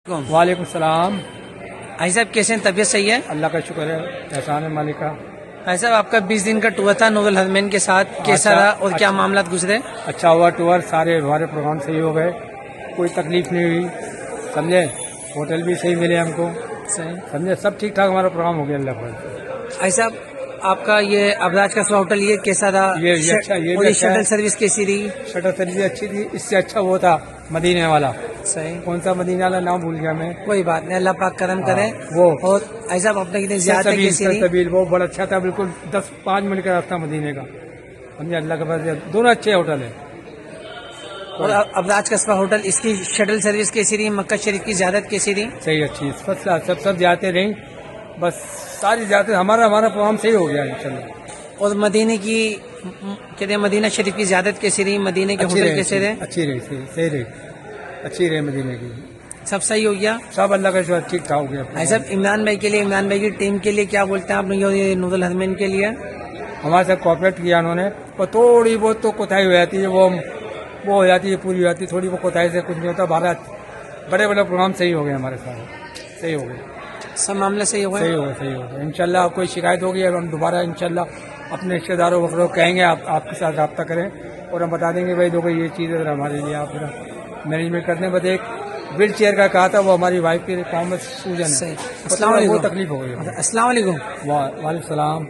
وعلیکم السلام۔ بھائی صاحب کیسے ہیں؟ طبیعت صحیح ہے؟ اللہ کا شکر ہے، احسان ہے مالک کا۔ بھائی صاحب آپ کا 20 دن کا ٹور تھا نوبل ہرمین کے ساتھ، کیسا رہا اور کیا معاملات گزرے؟ اچھا ہوا ٹور، سارے ہمارے پروگرام صحیح ہو گئے، کوئی تکلیف نہیں ہوئی، سمجھے؟ ہوٹل بھی صحیح ملے ہم کو، صحیح۔ سمجھے؟ سب ٹھیک ٹھاک ہمارا پروگرام ہو گیا اللہ پر۔ بھائی صاحب آپ کا یہ ابراج کا ہوٹل یہ کیسا رہا؟ یہ اچھا، یہ اور بھی یہ اچھا ہے۔ شٹل سروس کیسی رہی؟ شٹر سروس اچھی تھی، اس سے اچھا وہ تھا مدینے والا۔ صحیح، کون سا مدینے والا نام بھول گیا میں۔ کوئی بات نہیں، اللہ پاک کرم کرے۔ وہ اور بھائی صاحب آپ نے کتنی زیادہ کیسی رہی؟ طویل وہ بڑا اچھا تھا، بالکل 10-5 منٹ کا راستہ مدینے کا، سمجھے؟ اللہ کے پاس دونوں اچھے ہوٹل ہیں۔ اور ابراج قصبہ ہوٹل اس کی شٹل سروس کیسی رہی؟ مکہ شریف کی زیارت کیسی رہی؟ صحیح، اچھی، سب جاتے رہیں، بس ساری جاتے، ہمارا پروگرام صحیح ہو گیا انشاءاللہ۔ اور مدینے کی کہتے ہیں مدینہ شریف کی زیارت کیسی رہی؟ مدینے کے ہوٹل کیسے رہے؟ اچھی رہی، صحیح رہی، اچھی رہی مدینے کی، سب صحیح ہو گیا؟ سب اللہ کا شکر ٹھیک ٹھاک ہو گیا۔ بھائی صاحب عمران بھائی کے لیے، عمران بھائی کی ٹیم کے لیے کیا بولتے ہیں آپ نے یہ نوبل ہرمین کے لیے؟ ہمارے ساتھ کوآپریٹ کیا انہوں نے، اور تھوڑی بہت تو کوتاہی ہو جاتی ہے، وہ ہو جاتی ہے، پوری ہو جاتی ہے، تھوڑی بہت کوتاہی سے کچھ نہیں ہوتا۔ بڑے پروگرام صحیح ہو گئے ہمارے ساتھ، صحیح ہو گئے، سب معاملے صحیح ہو گئے؟ صحیح ہو گئے انشاءاللہ۔ کوئی شکایت ہوگی اب ہم دوبارہ انشاءاللہ اپنے رشتے داروں وغیرہ کہیں گے آپ کے ساتھ رابطہ کریں، اور ہم بتا دیں گے بھائی دیکھو یہ چیز ہے ہمارے لیے، آپ مینجمنٹ کرنے بس ایک ویل چیئر کا کہا تھا، وہ ہماری وائف کے پاؤں میں سوجن ہے، السلام علیکم، تکلیف ہو گئی۔ السلام علیکم۔ وعلیکم السلام۔